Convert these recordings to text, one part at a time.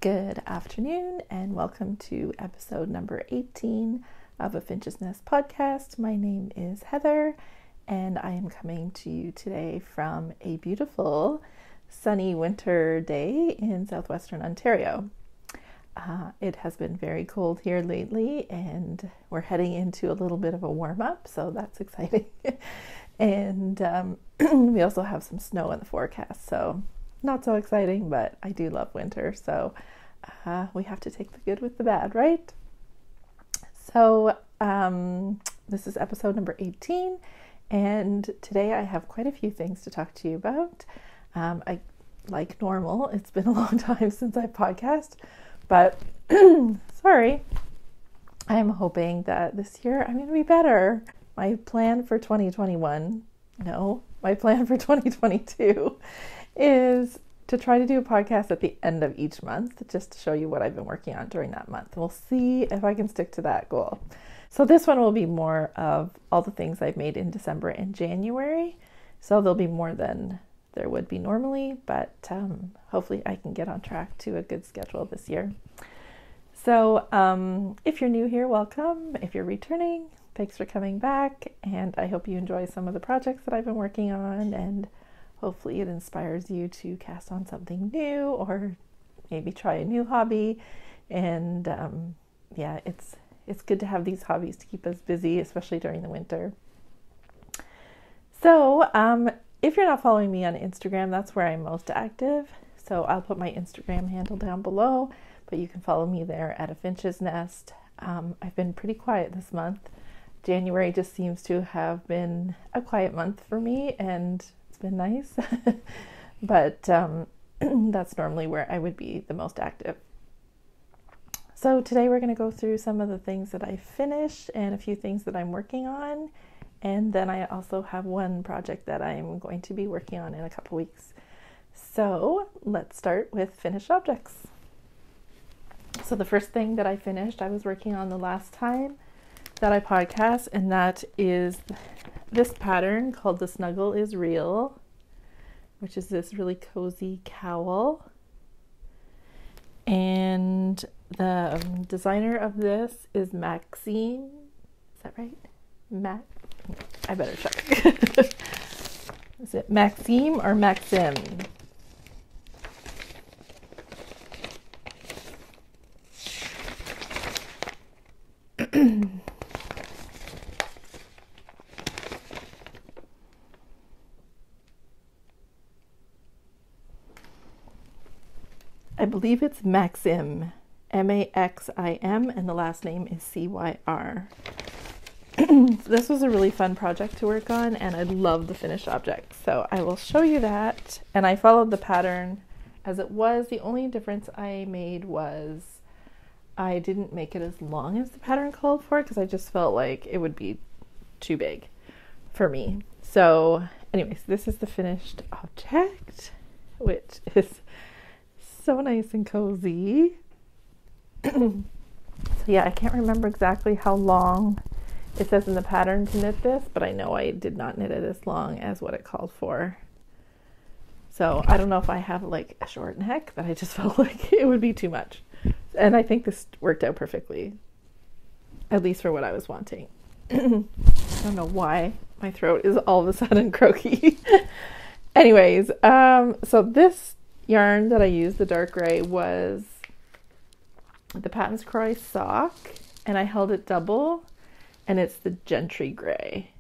Good afternoon and welcome to episode number 18 of a Finch's Nest podcast. My name is Heather and I am coming to you today from a beautiful sunny winter day in southwestern Ontario. It has been very cold here lately and we're heading into a little bit of a warm-up, so that's exciting. And we also have some snow in the forecast, so not so exciting, but I do love winter, so we have to take the good with the bad, right? So this is episode number 18, and today I have quite a few things to talk to you about. Like normal, it's been a long time since I podcast, but sorry, I'm hoping that this year I'm going to be better. My plan for 2022 is to try to do a podcast at the end of each month, just to show you what I've been working on during that month. We'll see if I can stick to that goal. So this one will be more of all the things I've made in December and January. So there'll be more than there would be normally, but hopefully I can get on track to a good schedule this year. So if you're new here, welcome. If you're returning, thanks for coming back. And I hope you enjoy some of the projects that I've been working on, and hopefully it inspires you to cast on something new or maybe try a new hobby. And yeah, it's good to have these hobbies to keep us busy, especially during the winter. So if you're not following me on Instagram, that's where I'm most active. So I'll put my Instagram handle down below, but you can follow me there at A Finch's Nest. I've been pretty quiet this month. January just seems to have been a quiet month for me, and been nice, but that's normally where I would be the most active. So today we're going to go through some of the things that I finished and a few things that I'm working on, and then I also have one project that I'm going to be working on in a couple weeks. So let's start with finished objects. So the first thing that I finished, I was working on the last time that I podcast, and that is this pattern called The Snuggle is Real, which is this really cozy cowl. And the designer of this is Maxim. Is that right? I better check. Is it Maxim or Maxim? I believe it's Maxim, M-A-X-I-M, and the last name is C-Y-R. This was a really fun project to work on, and I love the finished object. So I will show you that, and I followed the pattern as it was. The only difference I made was I didn't make it as long as the pattern called for, because I just felt like it would be too big for me. So anyways, this is the finished object, which is so nice and cozy. So yeah, I can't remember exactly how long it says in the pattern to knit this, but I know I did not knit it as long as what it called for. So I don't know if I have like a short neck, but I just felt like it would be too much. And I think this worked out perfectly, at least for what I was wanting. I don't know why my throat is all of a sudden croaky. Anyways, so this yarn that I used, the dark gray, was the Patons Kroy Sock, and I held it double, and it's the Gentry gray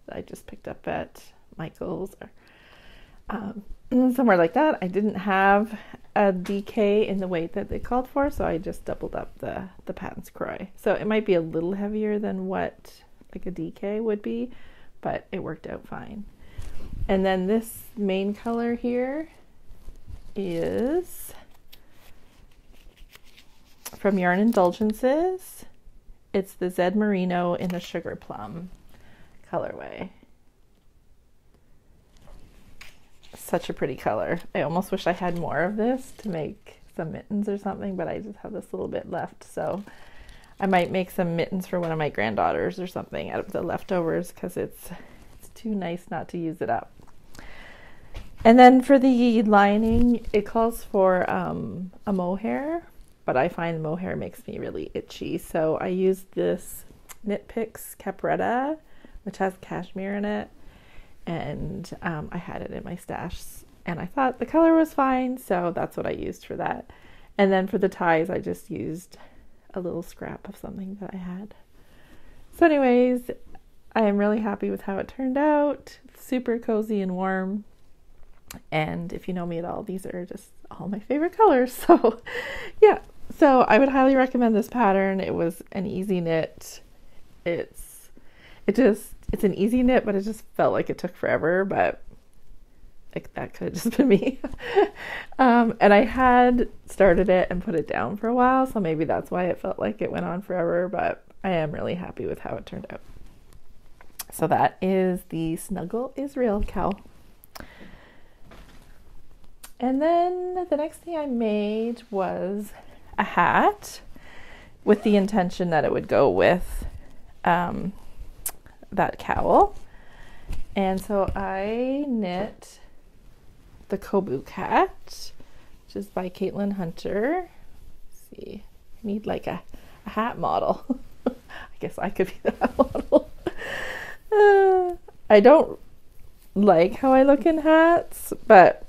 that I just picked up at Michael's or somewhere like that. I didn't have a DK in the weight that they called for, so I just doubled up the Patons Kroy. So it might be a little heavier than what like a DK would be, but it worked out fine. And then this main color here is from Yarn Indulgences. It's the Z Merino in the Sugar Plum colorway. Such a pretty color. I almost wish I had more of this to make some mittens or something, but I just have this little bit left, so I might make some mittens for one of my granddaughters or something out of the leftovers, because it's too nice not to use it up. And then for the lining, it calls for a mohair, but I find mohair makes me really itchy. So I used this Knit Picks Capretta, which has cashmere in it. And I had it in my stash and I thought the color was fine. So that's what I used for that. And then for the ties, I just used a little scrap of something that I had. So anyways, I am really happy with how it turned out. It's super cozy and warm. And if you know me at all, these are just all my favorite colors. So yeah, so I would highly recommend this pattern. It was an easy knit. It's an easy knit, but it just felt like it took forever, but like that could have just been me. And I had started it and put it down for a while, so maybe that's why it felt like it went on forever, but I am really happy with how it turned out. So that is the Snuggle is Real cowl. And then the next thing I made was a hat with the intention that it would go with that cowl. And so I knit the Kobuk hat, which is by Caitlin Hunter. Let's see, I need like a hat model. I guess I could be the hat model. I don't like how I look in hats, but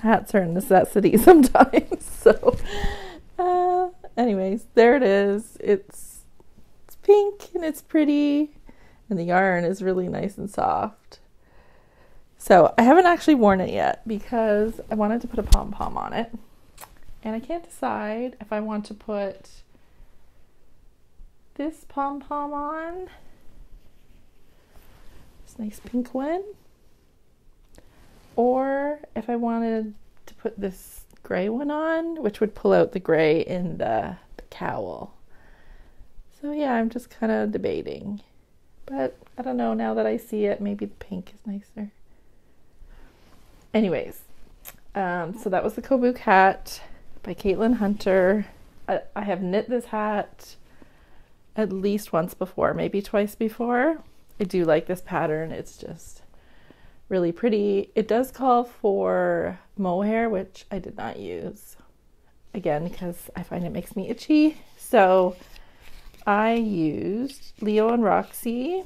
hats are a necessity sometimes. So anyways, there it is. It's pink and it's pretty, and the yarn is really nice and soft. So I haven't actually worn it yet because I wanted to put a pom-pom on it, and I can't decide if I want to put this pom-pom on, this nice pink one, or if I wanted to put this gray one on, which would pull out the gray in the cowl. So yeah, I'm just kind of debating, but I don't know, now that I see it, maybe the pink is nicer. Anyways, so that was the Kobuk hat by Caitlin Hunter. I have knit this hat at least once before, maybe twice before. I do like this pattern. It's just really pretty. It does call for mohair, which I did not use, again, because I find it makes me itchy. So I used Leo and Roxy,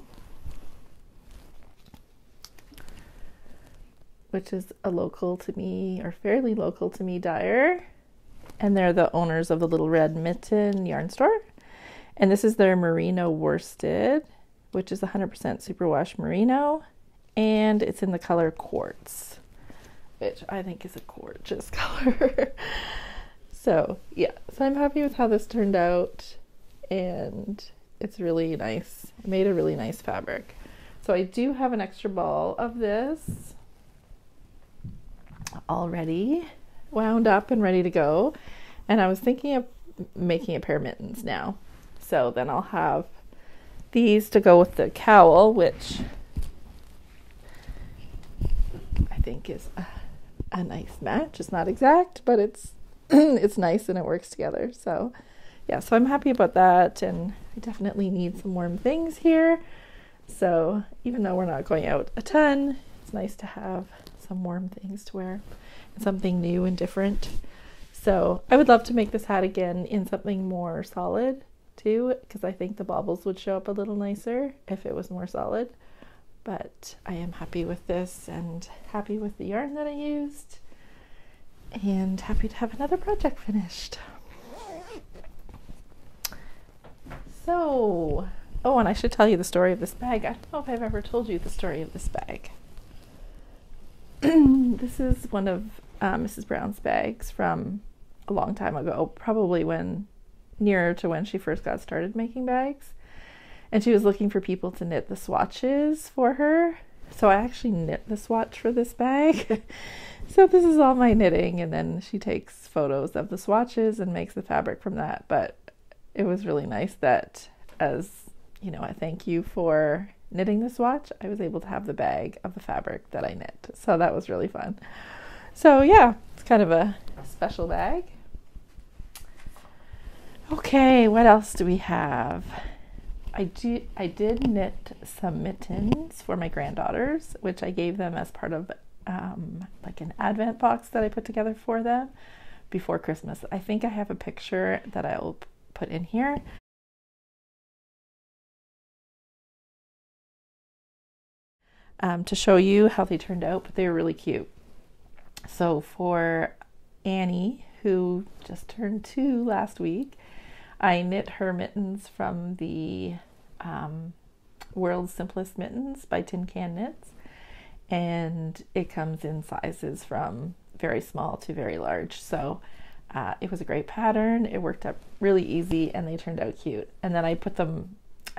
which is a local to me, or fairly local to me, dyer. And they're the owners of the Little Red Mitten yarn store. And this is their merino worsted, which is 100% superwash merino. And it's in the color Quartz, which I think is a gorgeous color. So yeah, so I'm happy with how this turned out, and it's really nice. It made a really nice fabric. So I do have an extra ball of this already wound up and ready to go, and I was thinking of making a pair of mittens now. So then I'll have these to go with the cowl, which I think is a nice match. It's not exact, but it's it's nice and it works together. So yeah, so I'm happy about that, and I definitely need some warm things here. So even though we're not going out a ton, it's nice to have some warm things to wear and something new and different. So I would love to make this hat again in something more solid too, because I think the baubles would show up a little nicer if it was more solid. But I am happy with this, and happy with the yarn that I used, and happy to have another project finished. So, oh, and I should tell you the story of this bag. I don't know if I've ever told you the story of this bag. This is one of Mrs. Brown's bags from a long time ago, probably nearer to when she first got started making bags. And she was looking for people to knit the swatches for her. So I actually knit the swatch for this bag. So this is all my knitting, and then she takes photos of the swatches and makes the fabric from that. But it was really nice that, as you know, a thank you for knitting the swatch, I was able to have the bag of the fabric that I knit. So that was really fun. So yeah, it's kind of a special bag. Okay, what else do we have? I did knit some mittens for my granddaughters, which I gave them as part of like an advent box that I put together for them before Christmas. I think I have a picture that I'll put in here. To show you how they turned out, but they were really cute. So for Annie, who just turned 2 last week, I knit her mittens from the World's Simplest Mittens by Tin Can Knits, and it comes in sizes from very small to very large. So it was a great pattern. It worked out really easy and they turned out cute. And then I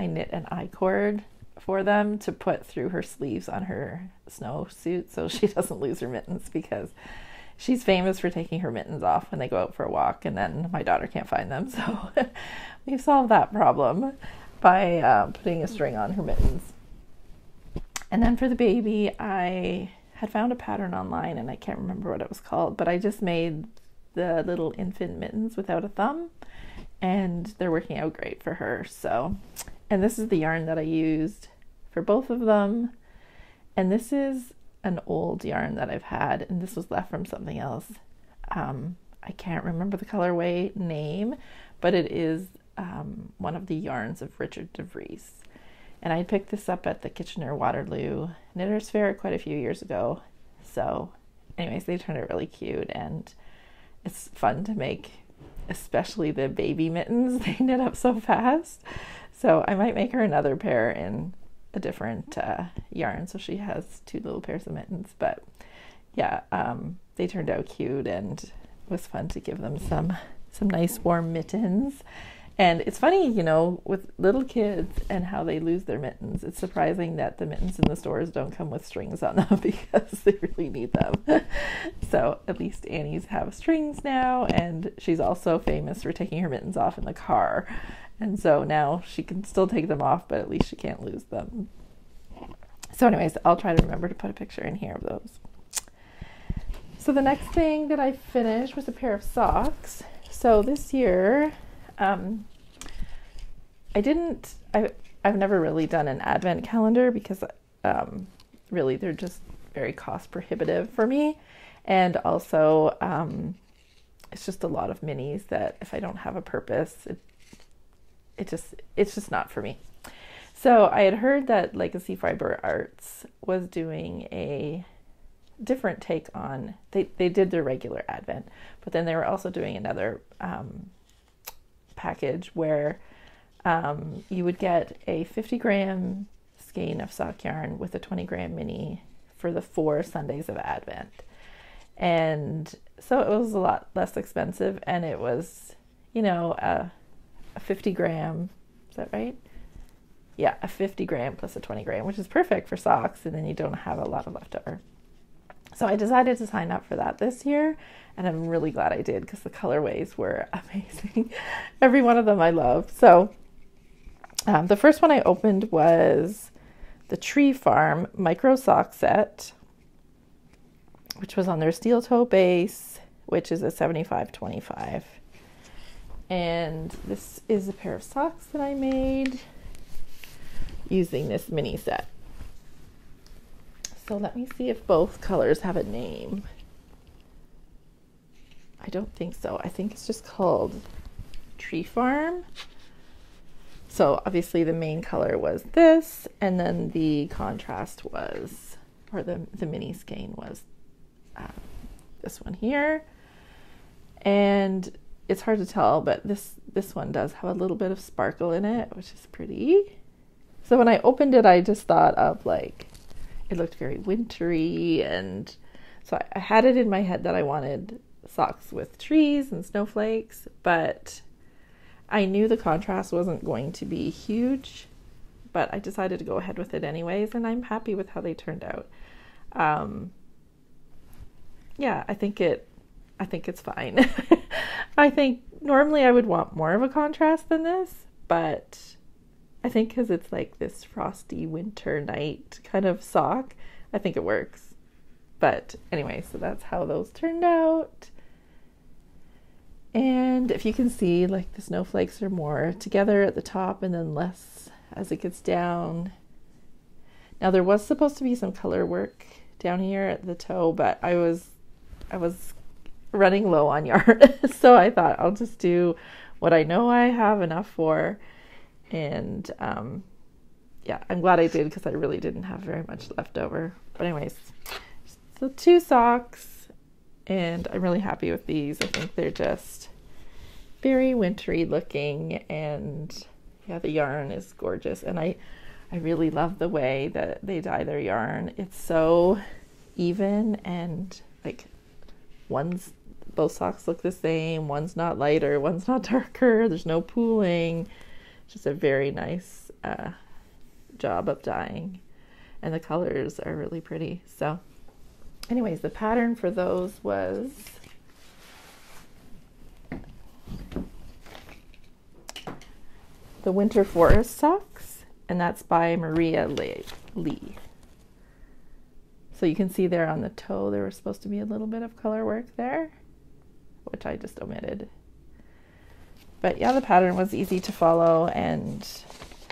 knit an I-cord for them to put through her sleeves on her snowsuit so she doesn't lose her mittens, because she's famous for taking her mittens off when they go out for a walk and then my daughter can't find them. So we've solved that problem by putting a string on her mittens. And then for the baby, I had found a pattern online and I can't remember what it was called, but I just made the little infant mittens without a thumb and they're working out great for her. So, and this is the yarn that I used for both of them. And this is an old yarn that I've had, and this was left from something else. I can't remember the colorway name, but it is one of the yarns of Richard Devrieze. And I picked this up at the Kitchener-Waterloo Knitters Fair quite a few years ago. So anyways, they turned out really cute and it's fun to make, especially the baby mittens. They knit up so fast. So I might make her another pair in a different yarn so she has 2 little pairs of mittens. But yeah, they turned out cute and it was fun to give them some nice warm mittens. And it's funny, you know, with little kids and how they lose their mittens. It's surprising that the mittens in the stores don't come with strings on them because they really need them. So at least Annie's have strings now, and she's also famous for taking her mittens off in the car. And so now she can still take them off, but at least she can't lose them. So anyways, I'll try to remember to put a picture in here of those. So the next thing that I finished was a pair of socks. So this year, I've never really done an advent calendar because really they're just very cost prohibitive for me. And also it's just a lot of minis that if I don't have a purpose, it's just not for me. So I had heard that Legacy Fiber Arts was doing a different take on, they did their regular advent, but then they were also doing another package where you would get a 50-gram skein of sock yarn with a 20-gram mini for the 4 Sundays of Advent. And so it was a lot less expensive, and it was, you know, a 50-gram, is that right? Yeah, a 50-gram plus a 20-gram, which is perfect for socks, and then you don't have a lot of leftover. So I decided to sign up for that this year, and I'm really glad I did because the colorways were amazing. Every one of them I love. So the first one I opened was the Tree Farm Micro Sock Set, which was on their steel toe base, which is a 75-25. And this is a pair of socks that I made using this mini set. So let me see if both colors have a name. I don't think so. I think it's just called Tree Farm. So obviously the main color was this, and then the contrast was, or the mini skein was this one here. And it's hard to tell, but this one does have a little bit of sparkle in it, which is pretty. So when I opened it, I just thought of like, it looked very wintry, and so I had it in my head that I wanted socks with trees and snowflakes, but I knew the contrast wasn't going to be huge, but I decided to go ahead with it anyways, and I'm happy with how they turned out. Yeah, I think it's fine. I think normally I would want more of a contrast than this, but I think because it's like this frosty winter night kind of sock, I think it works. But anyway, so that's how those turned out. And if you can see, like the snowflakes are more together at the top and then less as it gets down. Now there was supposed to be some color work down here at the toe, but I was running low on yarn. So I thought I'll just do what I know I have enough for. And yeah, I'm glad I did, because I really didn't have very much left over. But anyways, so 2 socks, and I'm really happy with these. I think they're just very wintry looking, and yeah, the yarn is gorgeous. And I really love the way that they dye their yarn. It's so even, and like both socks look the same. One's not lighter, one's not darker. There's no pooling. Just a very nice job of dyeing, and the colors are really pretty. So anyways, the pattern for those was the Winterforest socks, and that's by Leigh. So you can see there on the toe there was supposed to be a little bit of color work there, which I just omitted. But yeah, the pattern was easy to follow, and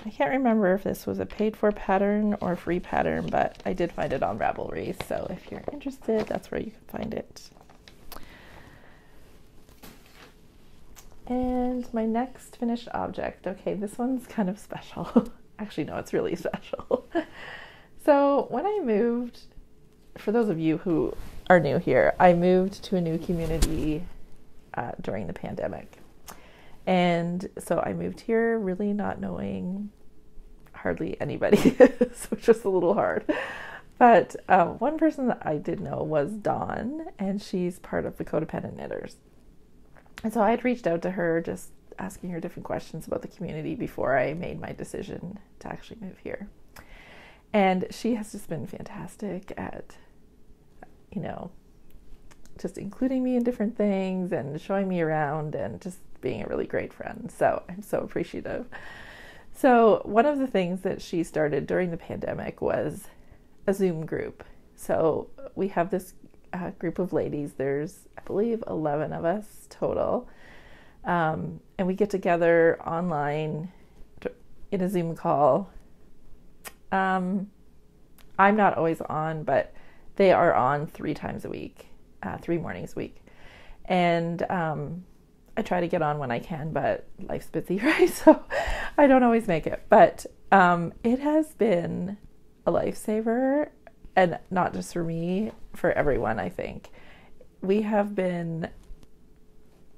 I can't remember if this was a paid for pattern or free pattern, but I did find it on Ravelry. So if you're interested, that's where you can find it. And my next finished object. Okay, this one's kind of special. Actually, no, it's really special. So when I moved, for those of you who are new here, I moved to a new community during the pandemic. And so I moved here really not knowing hardly anybody, so it's just a little hard. But one person that I did know was Dawn, and she's part of the Codependent Knitters. And so I had reached out to her, just asking her different questions about the community before I made my decision to actually move here. And she has just been fantastic at, you know, just including me in different things and showing me around and just being a really great friend. So I'm so appreciative. So one of the things that she started during the pandemic was a Zoom group. So we have this group of ladies. There's, I believe, 11 of us total. And we get together online in a Zoom call. I'm not always on, but they are on 3 times a week, 3 mornings a week. And I try to get on when I can, but life's busy, right? So I don't always make it. But it has been a lifesaver, and not just for me, for everyone, I think. We have been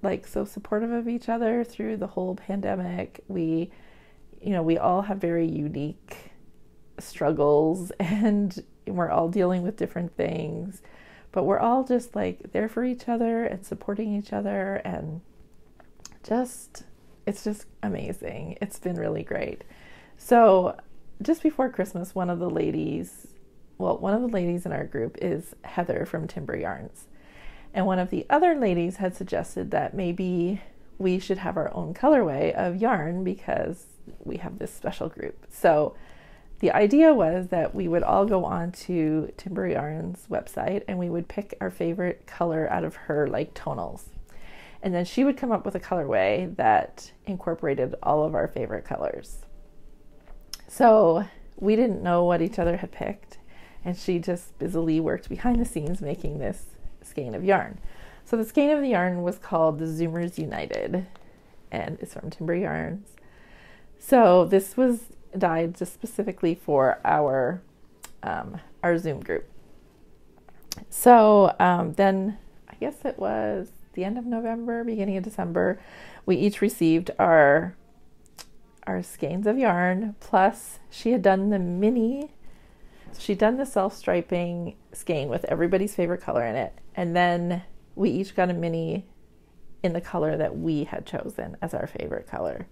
like so supportive of each other through the whole pandemic. We all have very unique struggles, and we're all dealing with different things, but we're all just like there for each other and supporting each other, and it's just amazing. It's been really great. So just before Christmas, one of the ladies in our group is Heather from Timber Yarns. And one of the other ladies had suggested that maybe we should have our own colorway of yarn because we have this special group. So the idea was that we would all go on to Timber Yarns website and we would pick our favorite color out of her like tonals. And then she would come up with a colorway that incorporated all of our favorite colors. So we didn't know what each other had picked, and she just busily worked behind the scenes making this skein of yarn. So the skein of the yarn was called the Zoomers United, and it's from Timber Yarns. So this was dyed just specifically for our Zoom group. So then I guess it was the end of November, beginning of December, we each received our skeins of yarn, plus she had done the mini. So she'd done the self-striping skein with everybody's favorite color in it, and then we each got a mini in the color that we had chosen as our favorite color.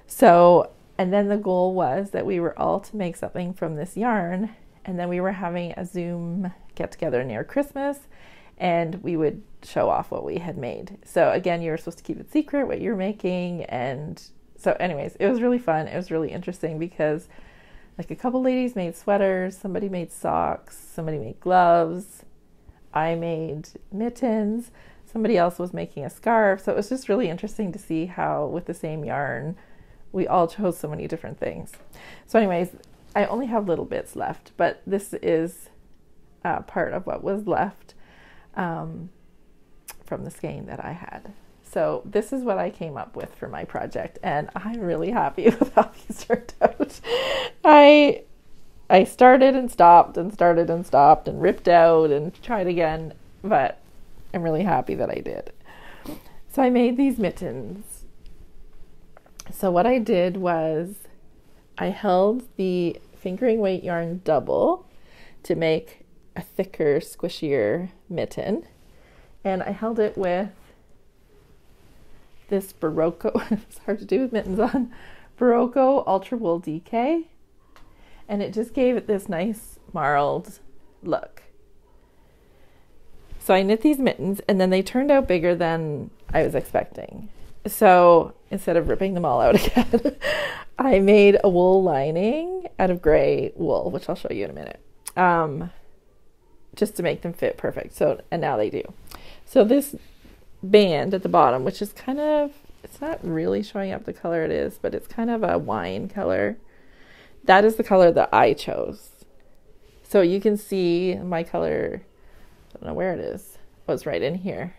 So, and then the goal was that we were all to make something from this yarn, and then we were having a Zoom get-together near Christmas, and we would show off what we had made. So again, you were supposed to keep it secret what you're making, and so anyways, it was really fun. It was really interesting because like a couple ladies made sweaters, somebody made socks, somebody made gloves, I made mittens, somebody else was making a scarf. So it was just really interesting to see how with the same yarn we all chose so many different things. So anyways, I only have little bits left, but this is part of what was left from the skein that I had. So this is what I came up with for my project, and I'm really happy with how these turned out. I started and stopped and started and stopped and ripped out and tried again, but I'm really happy that I did. So I made these mittens. So what I did was I held the fingering weight yarn double to make a thicker, squishier mitten, and I held it with this Barocco, it's hard to do with mittens on, Barocco Ultra Wool DK, and it just gave it this nice marled look. So I knit these mittens, and then they turned out bigger than I was expecting. So instead of ripping them all out again, I made a wool lining out of gray wool, which I'll show you in a minute, just to make them fit perfect. So, and now they do. So this band at the bottom, which is kind of, it's not really showing up the color it is, but it's kind of a wine color. That is the color that I chose. So you can see my color, I don't know where it is. Oh, it's right in here.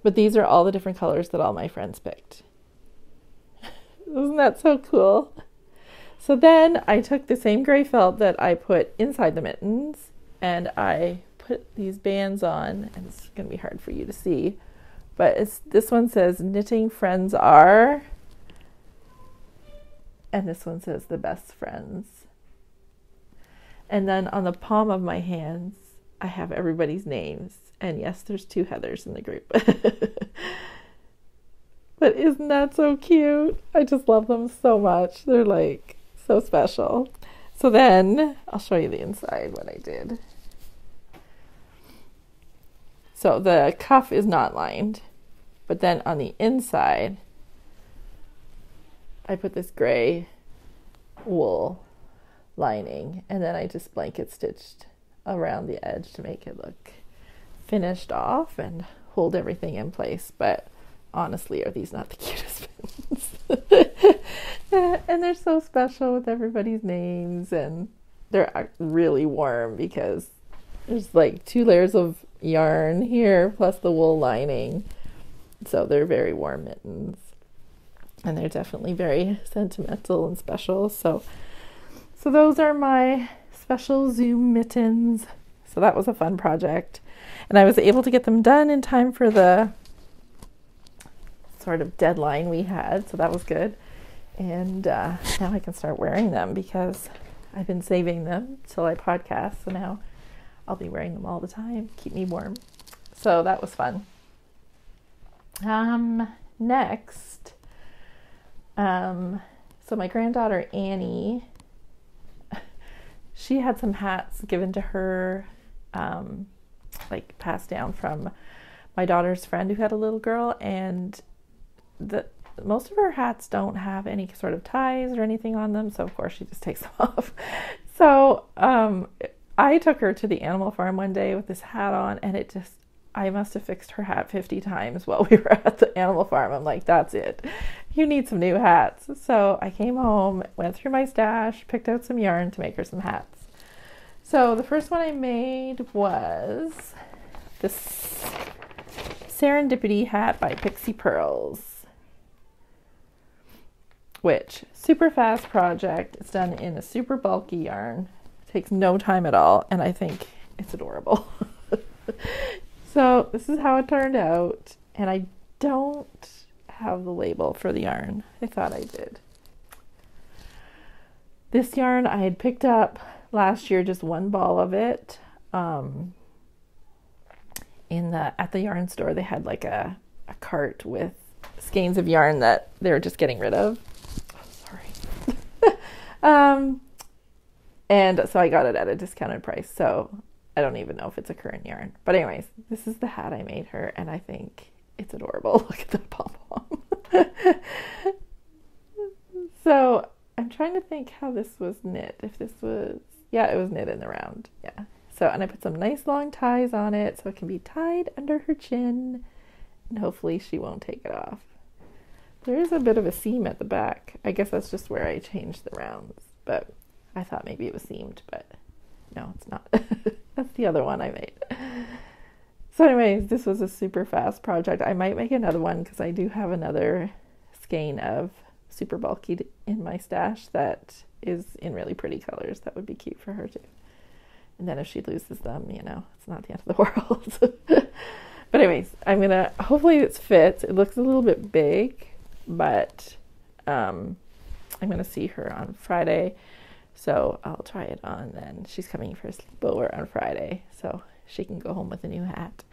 But these are all the different colors that all my friends picked. Isn't that so cool? So then I took the same gray felt that I put inside the mittens, and I put these bands on, and it's going to be hard for you to see, but this one says knitting friends are, and this one says the best friends. And then on the palm of my hands I have everybody's names, and yes, there's 2 Heathers in the group. But isn't that so cute? I just love them so much. They're like so special. So then I'll show you the inside what I did. So the cuff is not lined, but then on the inside, I put this gray wool lining, and then I just blanket stitched around the edge to make it look finished off and hold everything in place. But honestly, are these not the cutest pins? And they're so special with everybody's names, and they're really warm because there's like 2 layers of yarn here plus the wool lining, so they're very warm mittens, and they're definitely very sentimental and special. So those are my special Zoom mittens. So that was a fun project, and I was able to get them done in time for the sort of deadline we had, so that was good. And now I can start wearing them because I've been saving them till I podcast, so now I'll be wearing them all the time, keep me warm. So that was fun. Next, so my granddaughter Annie, she had some hats given to her, like passed down from my daughter's friend who had a little girl, and most of her hats don't have any sort of ties or anything on them, so of course she just takes them off. So I took her to the animal farm one day with this hat on, and I must have fixed her hat 50 times while we were at the animal farm. I'm like, that's it. You need some new hats. So I came home, went through my stash, picked out some yarn to make her some hats. So the first one I made was this Serendipity hat by Pixie Purls, which super fast project. It's done in a super bulky yarn. Takes no time at all, and I think it's adorable. So this is how it turned out, and I don't have the label for the yarn. I thought I did. This yarn I had picked up last year, just one ball of it. At the yarn store, they had like a cart with skeins of yarn that they were just getting rid of. Oh, sorry. And so I got it at a discounted price, so I don't even know if it's a current yarn. But anyways, this is the hat I made her, and I think it's adorable. Look at the pom-pom. So I'm trying to think how this was knit. If this was, yeah, it was knit in the round. Yeah. So, and I put some nice long ties on it so it can be tied under her chin, and hopefully she won't take it off. There is a bit of a seam at the back. I guess that's just where I changed the rounds, but I thought maybe it was seamed, but No, it's not. That's the other one I made. So anyways, this was a super fast project. I might make another one because I do have another skein of super bulky in my stash that is in really pretty colors. That would be cute for her too. And then if she loses them, you know, it's not the end of the world. But anyways, I'm gonna, hopefully it fits. It looks a little bit big, but I'm gonna see her on Friday. So I'll try it on then. She's coming for a sleepover on Friday, so she can go home with a new hat.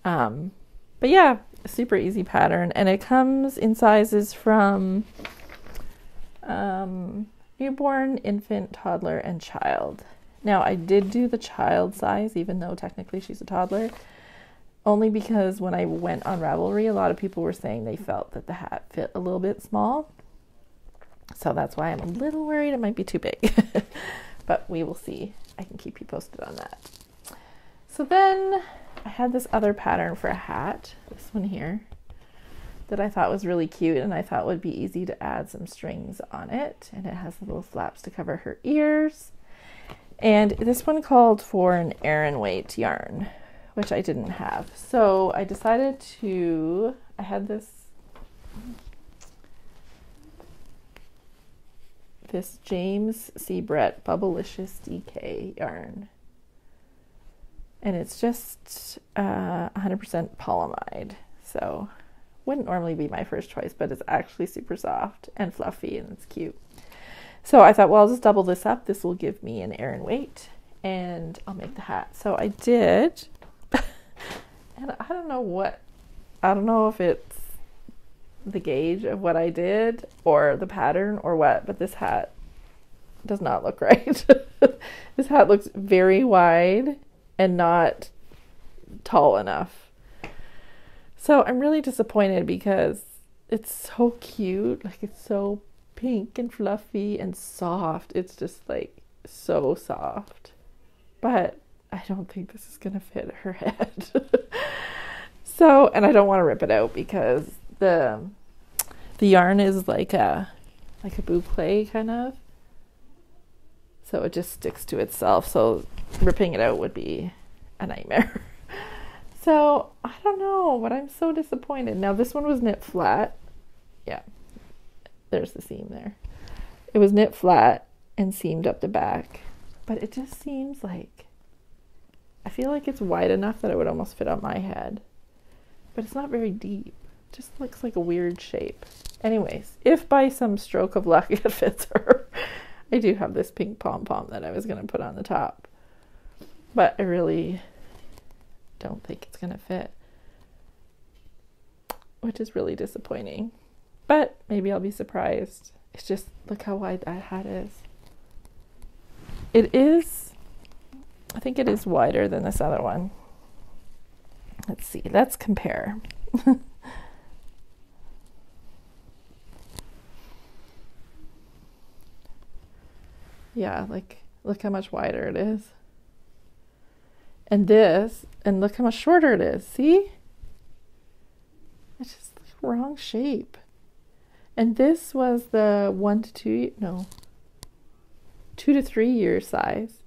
But yeah, a super easy pattern, and it comes in sizes from newborn, infant, toddler, and child. Now I did do the child size, even though technically she's a toddler, only because when I went on Ravelry, a lot of people were saying they felt that the hat fit a little bit small. So that's why I'm a little worried it might be too big. But we will see. I can keep you posted on that. So then I had this other pattern for a hat, this one here, that I thought was really cute and I thought would be easy to add some strings on it. And it has little flaps to cover her ears. And this one called for an Aran weight yarn, which I didn't have. So I decided to, I had this James C. Brett Bubblicious DK yarn. And it's just 100% polyamide. So wouldn't normally be my first choice, but it's actually super soft and fluffy and it's cute. So I thought, well, I'll just double this up. This will give me an Aran weight and I'll make the hat. So I did. And I don't know if it's the gauge of what I did or the pattern or what, but this hat does not look right. This hat looks very wide and not tall enough. So I'm really disappointed because it's so cute. Like, it's so pink and fluffy and soft. It's just like so soft. But I don't think this is gonna fit her head. So, and I don't want to rip it out because the yarn is like a boucle kind of. So it just sticks to itself. So ripping it out would be a nightmare. So I don't know, but I'm so disappointed. Now this one was knit flat. Yeah, there's the seam there. It was knit flat and seamed up the back, but it just seems like, I feel like it's wide enough that it would almost fit on my head, but it's not very deep. It just looks like a weird shape. Anyways, if by some stroke of luck it fits her, I do have this pink pom-pom that I was going to put on the top, but I really don't think it's going to fit, which is really disappointing, but maybe I'll be surprised. It's just, look how wide that hat is. It is, I think it is wider than this other one. Let's see, let's compare. Yeah, like, look how much wider it is. And this, and look how much shorter it is. See? It's just the wrong shape. And this was the 2 to 3 year size.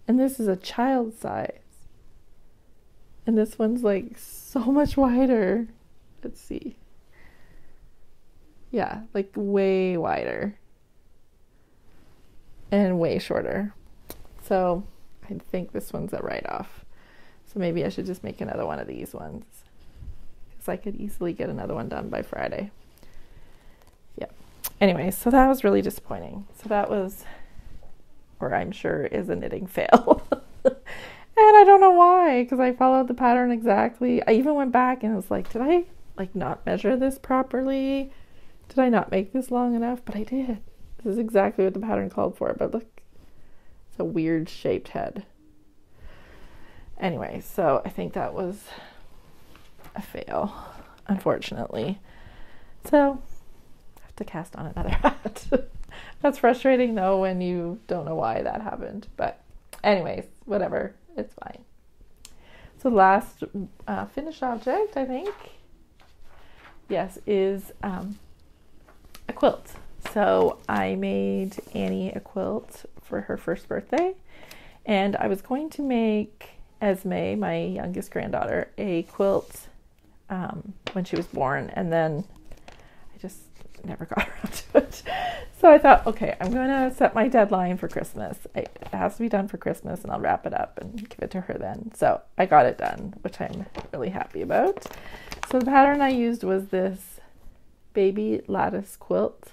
And this is a child size. And this one's like so much wider. Let's see. Yeah, like way wider. And way shorter. So I think this one's a write-off. So maybe I should just make another one of these ones, because I could easily get another one done by Friday. Yeah. Anyway, so that was really disappointing. So that was, or I'm sure is, a knitting fail. And I don't know why, because I followed the pattern exactly. I even went back and was like, did I like not measure this properly? Did I not make this long enough? But I did. This is exactly what the pattern called for, but look, it's a weird shaped head. Anyway, so I think that was a fail, unfortunately. So I have to cast on another hat. That's frustrating though when you don't know why that happened. But anyways, whatever, it's fine. So last finished object, I think, yes, is a quilt. So I made Annie a quilt for her first birthday, And I was going to make Esme, my youngest granddaughter, a quilt when she was born, and then I just never got around to it. So I thought, okay, I'm going to set my deadline for Christmas. It has to be done for Christmas, and I'll wrap it up and give it to her then. So I got it done, which I'm really happy about. So the pattern I used was this baby lattice quilt,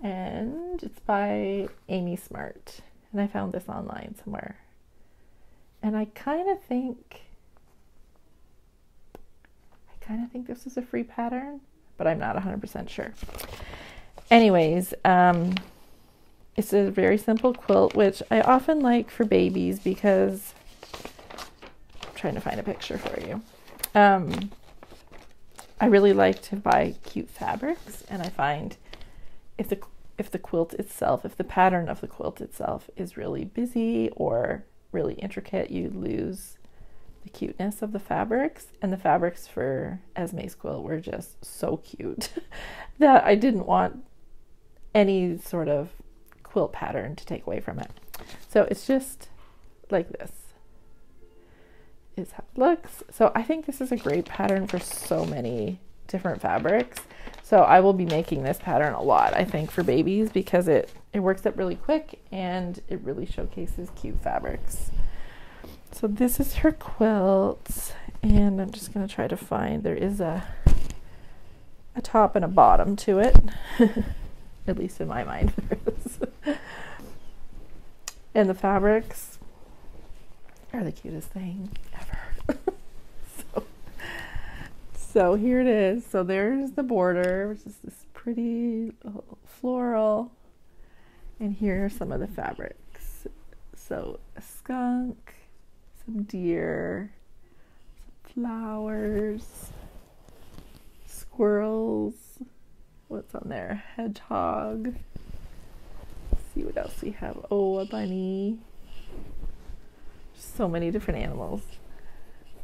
and it's by Amy Smart, and I found this online somewhere. And I kind of think this is a free pattern, but I'm not 100% sure. Anyways, it's a very simple quilt, which I often like for babies because I'm trying to find a picture for you. I really like to buy cute fabrics, and I find if the quilt itself, if the pattern of the quilt itself is really busy or really intricate, you lose the cuteness of the fabrics. And the fabrics for Esme's quilt were just so cute that I didn't want any sort of quilt pattern to take away from it. So it's just like this is how it looks. So I think this is a great pattern for so many different fabrics. So I will be making this pattern a lot, I think, for babies, because it works up really quick and it really showcases cute fabrics. So this is her quilt, and I'm just going to try to find, there is a top and a bottom to it. At least in my mind there is. And the fabrics are the cutest thing ever. So here it is. So there's the border, which is this pretty floral. And here are some of the fabrics. So a skunk, some deer, some flowers, squirrels. What's on there? Hedgehog. Let's see what else we have. Oh, a bunny. So many different animals.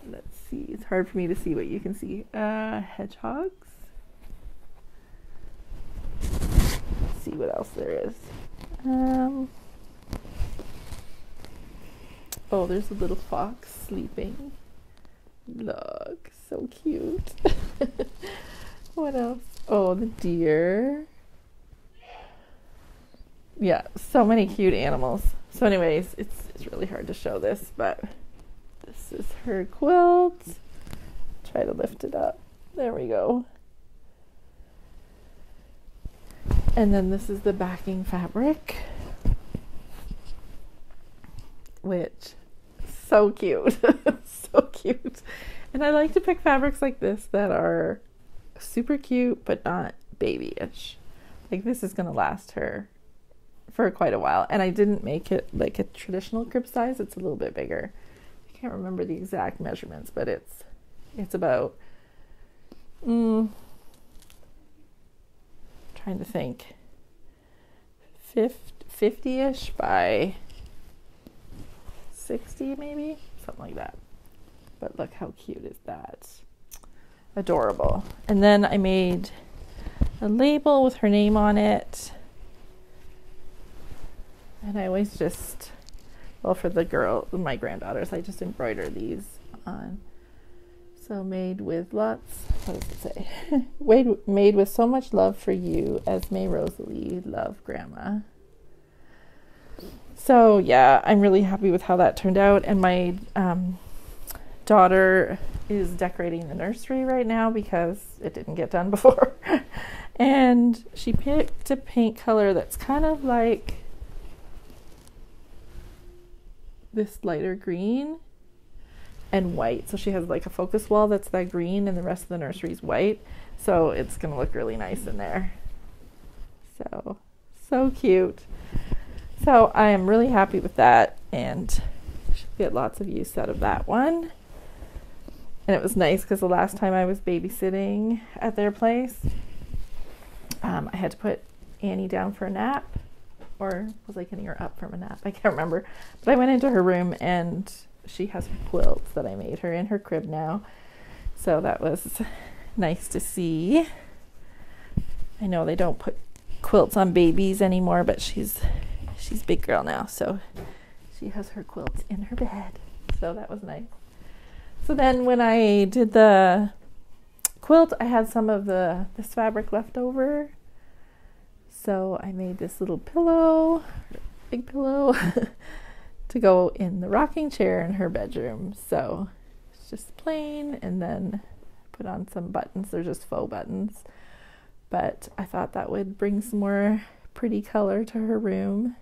Let's see. It's hard for me to see what you can see. Hedgehogs. Let's see what else there is. Oh, there's a little fox sleeping. Look, so cute. What else? Oh, the deer. Yeah, so many cute animals. So anyways, it's really hard to show this, but this is her quilt. Try to lift it up. There we go. And then this is the backing fabric, which so cute. So cute. And I like to pick fabrics like this that are super cute but not babyish. Like this is gonna last her for quite a while. And I didn't make it like a traditional crib size. It's a little bit bigger. I can't remember the exact measurements, but it's about trying to think, 50-ish by 60 maybe, something like that. But look how cute is that. Adorable. And then I made a label with her name on it, and I always just, well, for my granddaughters, I just embroider these on. So made with lots, what does it say? Made with so much love for you, Esme Rosalie, love Grandma. So yeah, I'm really happy with how that turned out. And my daughter is decorating the nursery right now because it didn't get done before. And she picked a paint color that's kind of like this lighter green and white. So she has like a focus wall that's that green and the rest of the nursery is white. So it's going to look really nice in there. So cute. So I am really happy with that, and should get lots of use out of that one. And it was nice because the last time I was babysitting at their place, I had to put Annie down for a nap, or was I getting her up from a nap? I can't remember. But I went into her room and she has her quilts that I made her in her crib now. So that was nice to see. I know they don't put quilts on babies anymore, but she's a big girl now, so She has her quilts in her bed, so that was nice. So then when I did the quilt, I had some of this fabric left over. So I made this little pillow, big pillow, to go in the rocking chair in her bedroom. So it's just plain, and then put on some buttons. They're just faux buttons. But I thought that would bring some more pretty color to her room.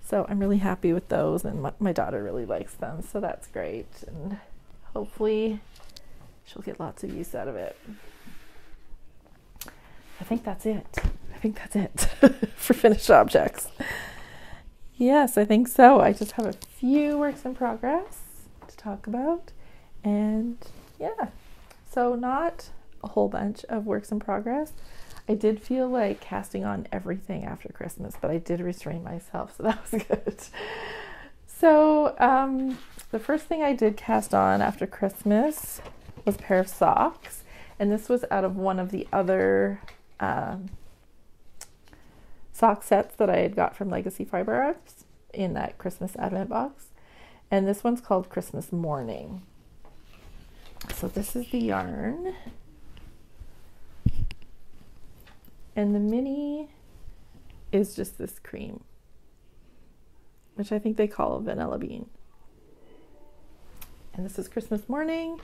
So I'm really happy with those, and my daughter really likes them, so that's great. And hopefully she'll get lots of use out of it. I think that's it. For finished objects. Yes, I think so. I just have a few works in progress to talk about. And yeah, so not a whole bunch of works in progress. I did feel like casting on everything after Christmas, but I did restrain myself, so that was good. So the first thing I did cast on after Christmas was a pair of socks, and this was out of one of the other sock sets that I had got from Legacy Fiber Arts in that Christmas advent box. And this one's called Christmas Morning. So this is the yarn. And the mini is just this cream, which I think they call a vanilla bean. And this is Christmas Morning.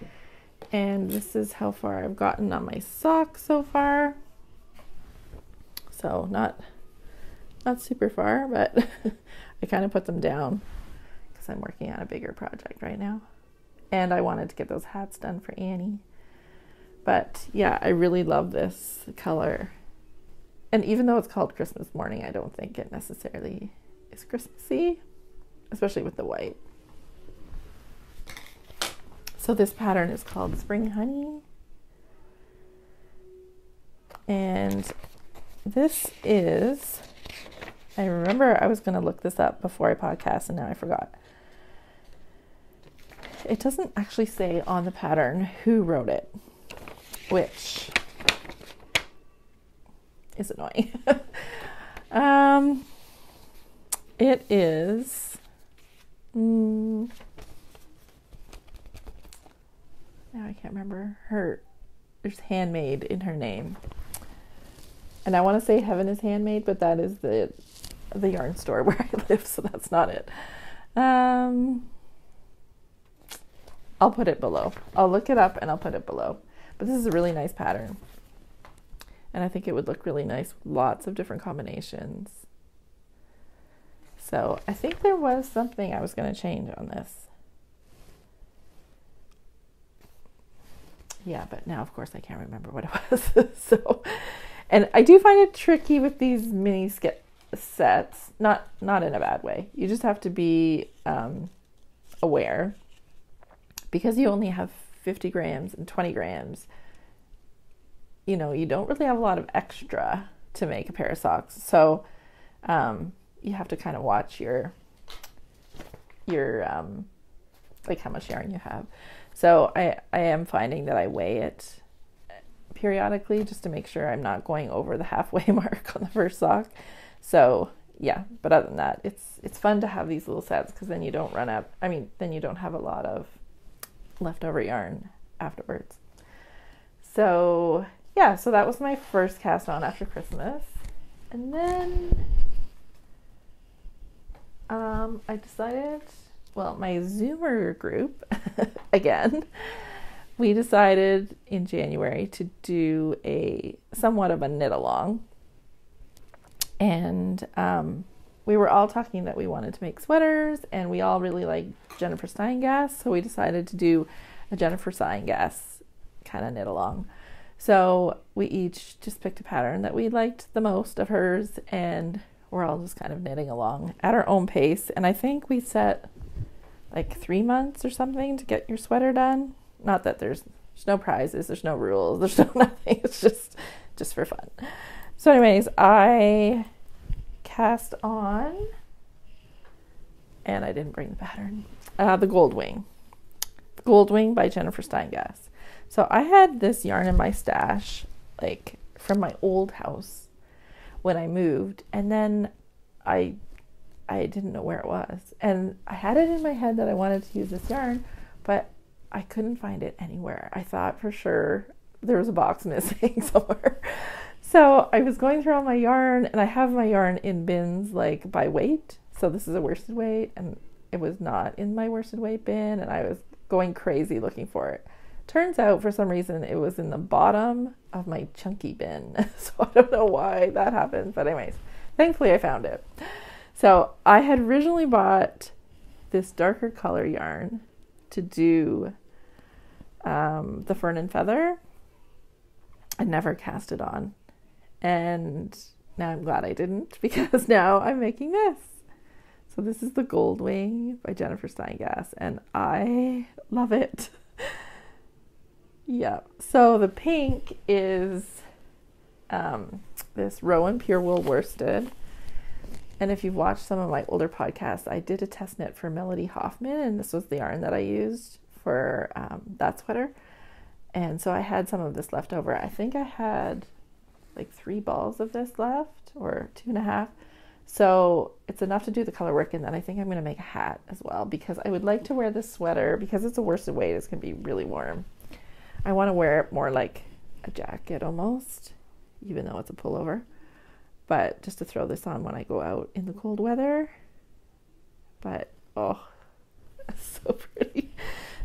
And this is how far I've gotten on my socks so far. So not super far, but I kind of put them down because I'm working on a bigger project right now. And I wanted to get those hats done for Annie. But yeah, I really love this color. And even though it's called Christmas Morning, I don't think it necessarily is Christmassy, especially with the white. So this pattern is called Spring Honey. And this is, I remember I was going to look this up before I podcast, and now I forgot. It doesn't actually say on the pattern who wrote it, which is annoying. It is, now I can't remember there's Handmade in her name. And I want to say Heaven is Handmade, but that is the yarn store where I live, so that's not it. I'll put it below. I'll look it up and I'll put it below. But this is a really nice pattern. And I think it would look really nice with lots of different combinations. So I think there was something I was going to change on this. Yeah, but now of course I can't remember what it was. So, and I do find it tricky with these mini sets, not in a bad way. You just have to be aware, because you only have 50 grams and 20 grams. You know, you don't really have a lot of extra to make a pair of socks. So you have to kind of watch your like how much yarn you have. So I am finding that I weigh it periodically just to make sure I'm not going over the halfway mark on the first sock. So yeah, but other than that, it's fun to have these little sets, because then you don't run out. I mean, then you don't have a lot of leftover yarn afterwards. So yeah, so that was my first cast on after Christmas. And then I decided, well, my Zoomer group, again, we decided in January to do somewhat of a knit along. And we were all talking that we wanted to make sweaters, and we all really like Jennifer Steingass, so we decided to do a Jennifer Steingass kind of knit along. So we each just picked a pattern that we liked the most of hers, and we're all just kind of knitting along at our own pace. And I think we set like 3 months or something to get your sweater done. Not that there's no prizes, there's no rules, there's no nothing. It's just for fun. So anyways, I cast on, and I didn't bring the pattern, the Goldwing. Goldwing by Jennifer Steingass. So I had this yarn in my stash, like from my old house when I moved, and then I I didn't know where it was. And I had it in my head that I wanted to use this yarn, but I couldn't find it anywhere. I thought for sure there was a box missing somewhere. So I was going through all my yarn, and I have my yarn in bins like by weight. So this is a worsted weight, and it was not in my worsted weight bin, and I was going crazy looking for it. Turns out for some reason it was in the bottom of my chunky bin. So I don't know why that happened, but anyways, thankfully I found it. So I had originally bought this darker color yarn to do the fern and feather. I never cast it on, and now I'm glad I didn't, because now I'm making this. So this is the Goldwing by Jennifer Steingass, and I love it. Yeah, so the pink is this Rowan Pure Wool Worsted. And if you've watched some of my older podcasts, I did a test knit for Melody Hoffman, and this was the yarn that I used for that sweater. And so I had some of this left over. I think I had like 3 balls of this left, or 2.5. So it's enough to do the color work, and then I think I'm going to make a hat as well, because I would like to wear this sweater, because it's a worsted weight, it's going to be really warm. I want to wear it more like a jacket almost, even though it's a pullover. But just to throw this on when I go out in the cold weather. But, oh, it's so pretty.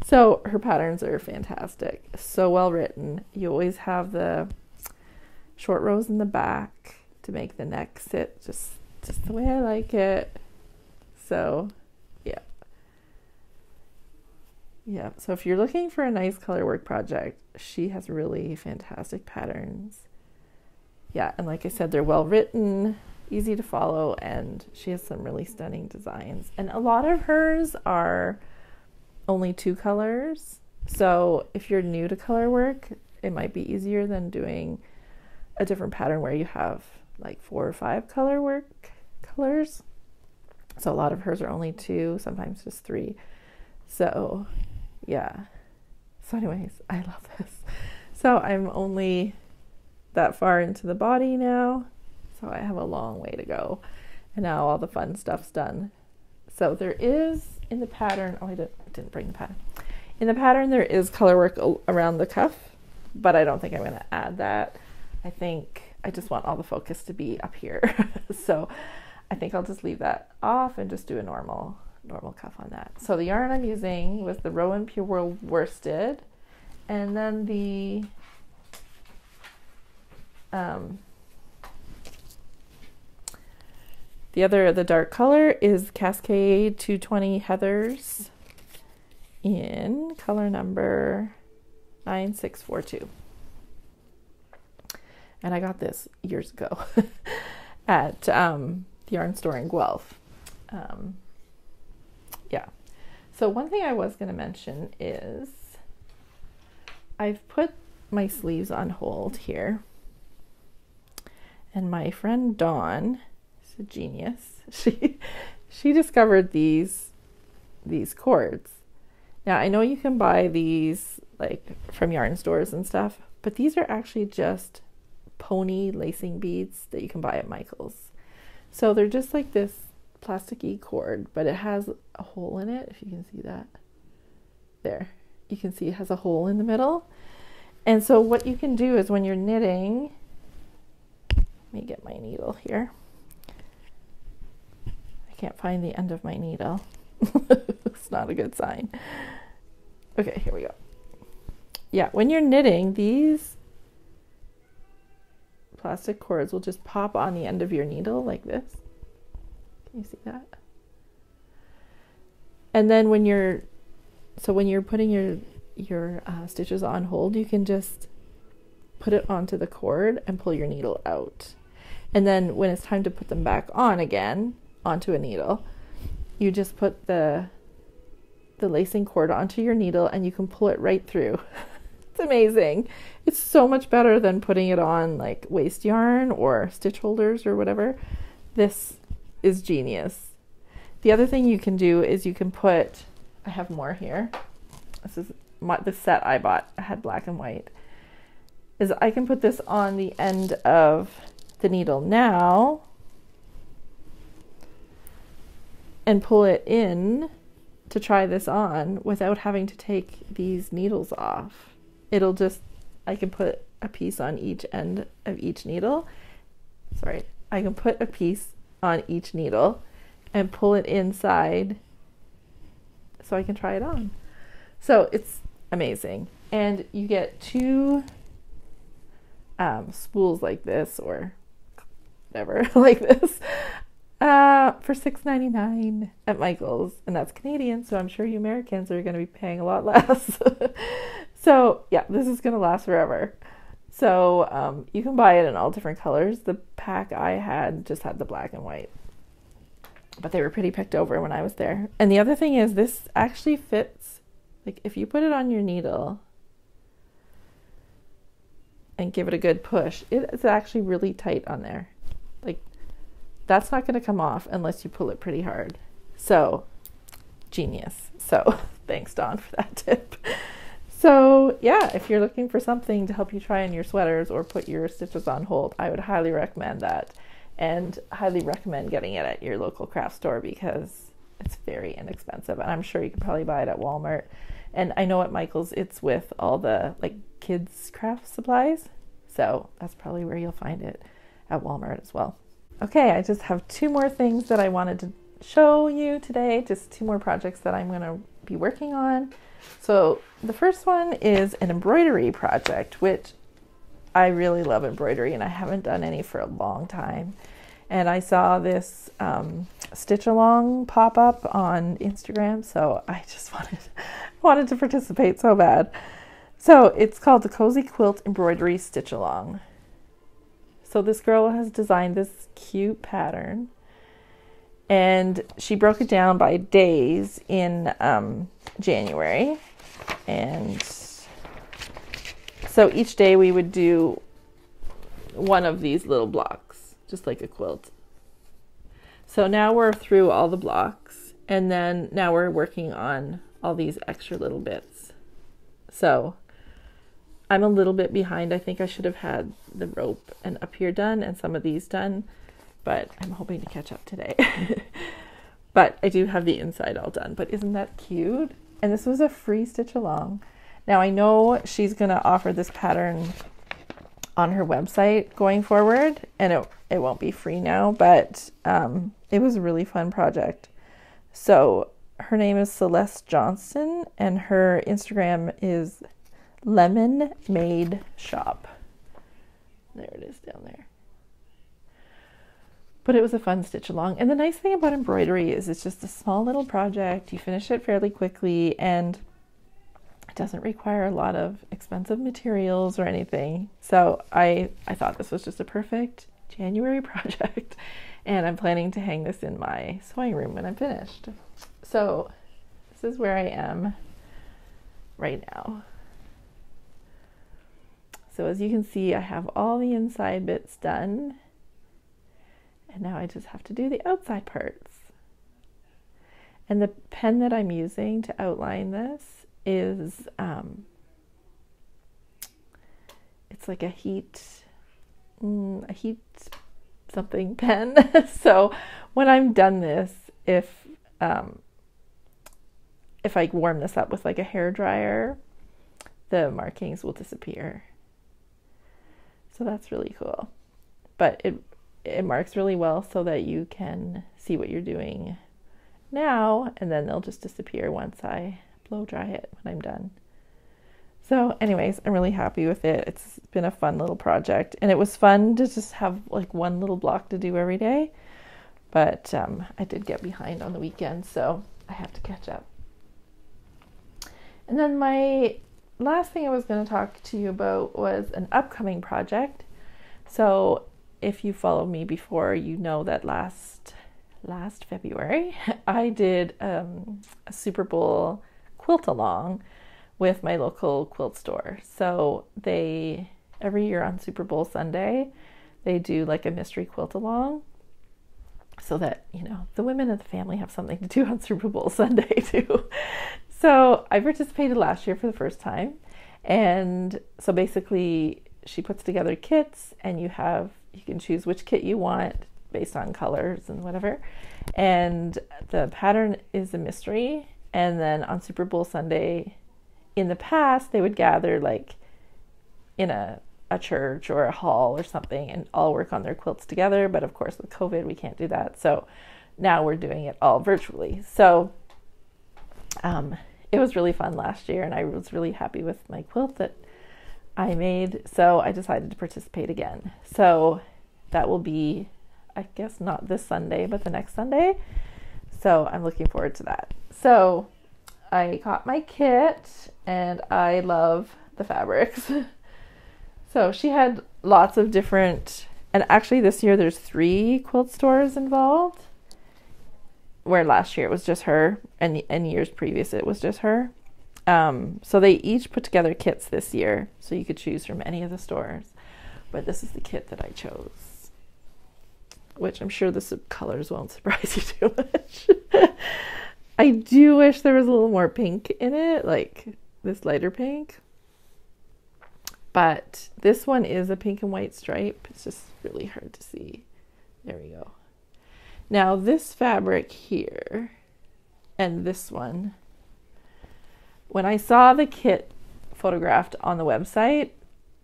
So her patterns are fantastic. So well written. You always have the short rows in the back to make the neck sit just the way I like it. So, yeah. Yeah, so if you're looking for a nice color work project, she has really fantastic patterns. Yeah, and like I said, they're well written, easy to follow, and she has some really stunning designs. And a lot of hers are only 2 colors. So if you're new to color work, it might be easier than doing a different pattern where you have like 4 or 5 colors. So a lot of hers are only 2, sometimes just 3. So yeah. So anyways, I love this. So I'm only that far into the body now, so I have a long way to go, and now all the fun stuff's done. So there is in the pattern, oh, I didn't bring the pattern. In the pattern there is color work around the cuff, but I don't think I'm going to add that. I think I just want all the focus to be up here. So I think I'll just leave that off and just do a normal cuff on that. So the yarn I'm using was the Rowan Pure Wool Worsted, and then the the dark color is Cascade 220 Heathers in color number 9642. And I got this years ago at the yarn store in Guelph. Yeah. So one thing I was going to mention is I've put my sleeves on hold here. And my friend Dawn is a genius. She discovered these cords. Now I know you can buy these like from yarn stores and stuff, but these are actually just pony lacing beads that you can buy at Michael's. So they're just like this plasticky cord, but it has a hole in it, if you can see that. There. You can see it has a hole in the middle. And so what you can do is when you're knitting, let me get my needle here. I can't find the end of my needle. It's not a good sign. Okay, here we go. Yeah, when you're knitting, these plastic cords will just pop on the end of your needle like this. Can you see that? And then when you're putting your stitches on hold, you can just put it onto the cord and pull your needle out. And then when it's time to put them back on again onto a needle, you just put the lacing cord onto your needle and you can pull it right through. It's amazing. It's so much better than putting it on like waste yarn or stitch holders or whatever. This is genius. The other thing you can do is you can put, I have more here. This is the set I bought. I had black and white. Is I can put this on the end of the needle now. and pull it in to try this on without having to take these needles off. It'll just, I can put a piece on each end of each needle. Sorry, I can put a piece on each needle and pull it inside so I can try it on. So it's amazing. And you get 2 spools like this, or whatever, like this, for $6.99 at Michael's, and that's Canadian, so I'm sure you Americans are going to be paying a lot less. So yeah, this is going to last forever. So you can buy it in all different colors. The pack I had just had the black and white, but they were pretty picked over when I was there. And the other thing is, this actually fits, like if you put it on your needle and give it a good push, it's actually really tight on there. Like, that's not going to come off unless you pull it pretty hard. So, genius. So, thanks, Dawn, for that tip. So, yeah, if you're looking for something to help you try on your sweaters or put your stitches on hold, I would highly recommend that, and highly recommend getting it at your local craft store because it's very inexpensive, and I'm sure you could probably buy it at Walmart. And I know at Michael's it's with all the like kids craft supplies, so that's probably where you'll find it, at Walmart as well. Okay, I just have 2 more things that I wanted to show you today, just 2 more projects that I'm going to be working on. So the first one is an embroidery project, which I really love embroidery, and I haven't done any for a long time. And I saw this stitch along pop up on Instagram, so I just wanted to participate so bad. So it's called the Cozy Quilt Embroidery Stitch Along. So this girl has designed this cute pattern, and she broke it down by days in January. And so each day we would do one of these little blocks, just like a quilt. So now we're through all the blocks, and then now we're working on all these extra little bits. So I'm a little bit behind. I think I should have had the rope and up here done and some of these done, but I'm hoping to catch up today. But I do have the inside all done. But isn't that cute? And this was a free stitch along. Now I know she's going to offer this pattern on her website going forward, and it won't be free now, but it was a really fun project. So her name is Celeste Johnston, and her Instagram is Lemon Made Shop. There it is down there. But it was a fun stitch along. And the nice thing about embroidery is it's just a small little project. You finish it fairly quickly, and it doesn't require a lot of expensive materials or anything. So I thought this was just a perfect January project, and I'm planning to hang this in my sewing room when I'm finished. So this is where I am right now. So as you can see, I have all the inside bits done, and now I just have to do the outside parts. And the pen that I'm using to outline this is it's like a heat something pen. So when I'm done this, if I warm this up with like a hair dryer, the markings will disappear. So that's really cool. But it marks really well so that you can see what you're doing now, and then they'll just disappear once I blow dry it when I'm done. So anyways, I'm really happy with it. It's been a fun little project, and it was fun to just have like one little block to do every day. But I did get behind on the weekend, so I have to catch up. And then my last thing I was going to talk to you about was an upcoming project. So if you followed me before, you know that last February I did a Super Bowl quilt along with my local quilt store. So they, every year on Super Bowl Sunday, they do like a mystery quilt along, so that, you know, the women of the family have something to do on Super Bowl Sunday too. So I participated last year for the first time. And so basically she puts together kits, and you can choose which kit you want based on colors and whatever. And the pattern is a mystery. And then on Super Bowl Sunday, in the past, they would gather like in a church or a hall or something and all work on their quilts together. But of course, with COVID, we can't do that. So now we're doing it all virtually. So it was really fun last year, and I was really happy with my quilt that I made. So I decided to participate again. So that will be, I guess, not this Sunday, but the next Sunday. So I'm looking forward to that. So I got my kit, and I love the fabrics. So she had lots of different, and actually this year there's 3 quilt stores involved, where last year it was just her, and years previous it was just her. So they each put together kits this year, so you could choose from any of the stores. But this is the kit that I chose, which I'm sure the colors won't surprise you too much. I do wish there was a little more pink in it, like this lighter pink. But this one is a pink and white stripe. It's just really hard to see. There we go. Now this fabric here and this one, when I saw the kit photographed on the website,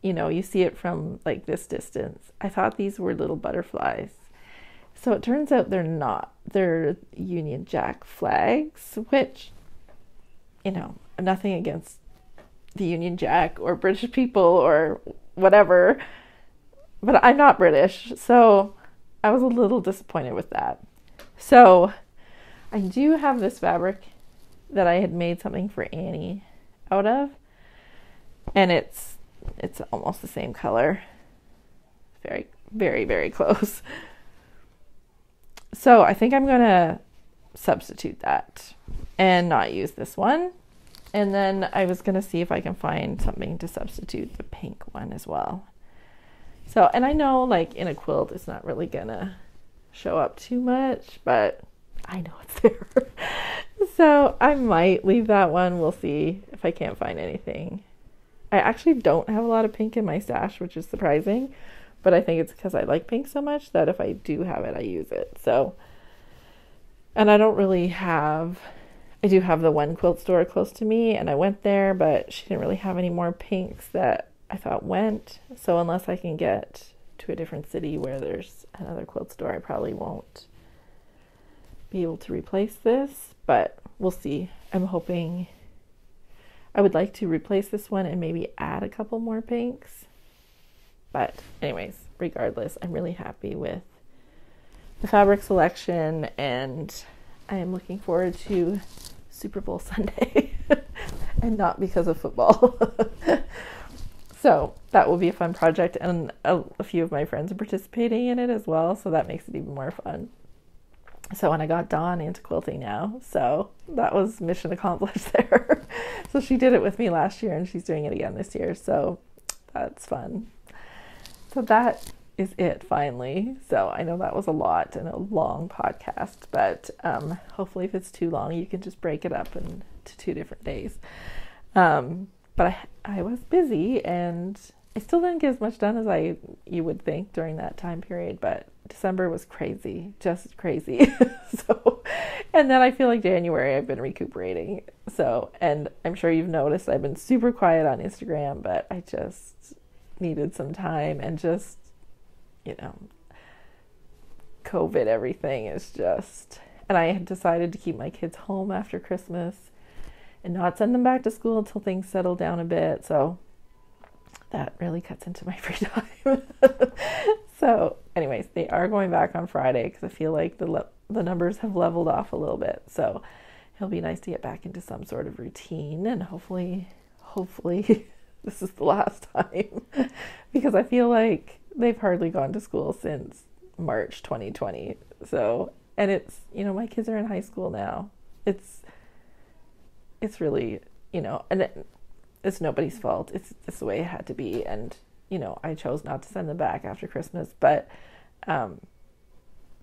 you know, you see it from like this distance. I thought these were little butterflies. So it turns out they're not. They're Union Jack flags, which, you know, nothing against the Union Jack or British people or whatever, but I'm not British, so I was a little disappointed with that. So I do have this fabric that I had made something for Annie out of, and it's almost the same color. Very, very, very close. So I think I'm gonna substitute that and not use this one. And then I was gonna see if I can find something to substitute the pink one as well. So, and I know like in a quilt it's not really gonna show up too much, but I know it's there. So I might leave that one. We'll see if I can't find anything. I actually don't have a lot of pink in my stash, which is surprising, but I think it's because I like pink so much that if I do have it, I use it. So, and I don't really have, I do have the one quilt store close to me, and I went there, but she didn't really have any more pinks that I thought went. So unless I can get to a different city where there's another quilt store, I probably won't be able to replace this, but we'll see. I'm hoping, I would like to replace this one and maybe add a couple more pinks. But anyways, regardless, I'm really happy with the fabric selection, and I am looking forward to Super Bowl Sunday and not because of football. So that will be a fun project, and a few of my friends are participating in it as well, so that makes it even more fun. So when I got Dawn into quilting now, so that was mission accomplished there. So she did it with me last year, and she's doing it again this year, so that's fun. So that is it finally. So I know that was a lot and a long podcast, but hopefully if it's too long, you can just break it up into 2 different days. But I was busy, and I still didn't get as much done as you would think during that time period, but December was crazy, just crazy. So, and then I feel like January I've been recuperating. So, and I'm sure you've noticed I've been super quiet on Instagram, but I just needed some time, and just, you know, COVID, everything is just, and I had decided to keep my kids home after Christmas and not send them back to school until things settle down a bit. So that really cuts into my free time. So anyways, they are going back on Friday because I feel like the numbers have leveled off a little bit. So it'll be nice to get back into some sort of routine, and hopefully this is the last time, because I feel like they've hardly gone to school since March 2020. So, and it's, you know, my kids are in high school now. It's really, you know, and it's nobody's fault. It's the way it had to be. And, you know, I chose not to send them back after Christmas, but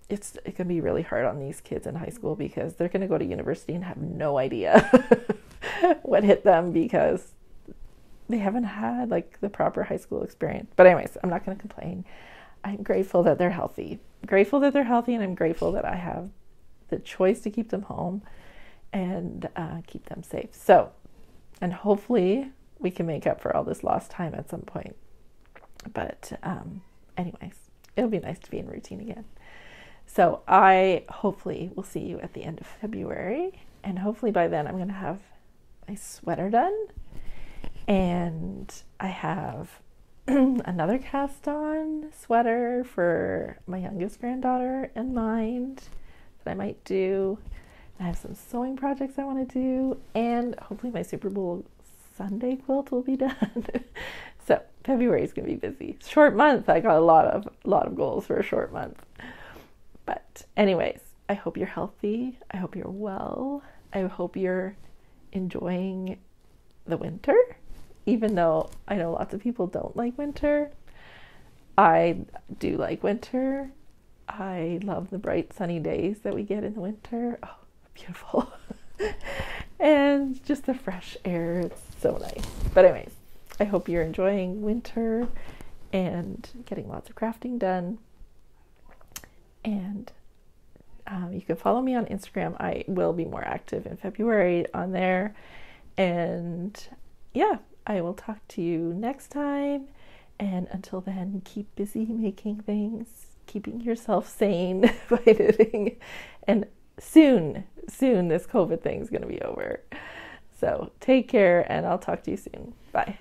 it can be really hard on these kids in high school, because they're going to go to university and have no idea what hit them, because they haven't had like the proper high school experience. But anyways, I'm not going to complain. I'm grateful that they're healthy. Grateful that they're healthy, and I'm grateful that I have the choice to keep them home and keep them safe. So, and hopefully we can make up for all this lost time at some point. But anyways, it'll be nice to be in routine again. So I hopefully will see you at the end of February, and hopefully by then I'm going to have my sweater done, and I have another cast on sweater for my youngest granddaughter in mind that I might do. I have some sewing projects I want to do, and hopefully my Super Bowl Sunday quilt will be done. So February is going to be busy. Short month. I got a lot of goals for a short month. But anyways, I hope you're healthy. I hope you're well. I hope you're enjoying the winter, even though I know lots of people don't like winter. I do like winter. I love the bright sunny days that we get in the winter. Oh, beautiful. And just the fresh air. It's so nice. But anyways, I hope you're enjoying winter and getting lots of crafting done. And you can follow me on Instagram. I will be more active in February on there. And yeah, I will talk to you next time. And until then, keep busy making things, keeping yourself sane by knitting. And soon this COVID thing is going to be over. So take care, and I'll talk to you soon. Bye.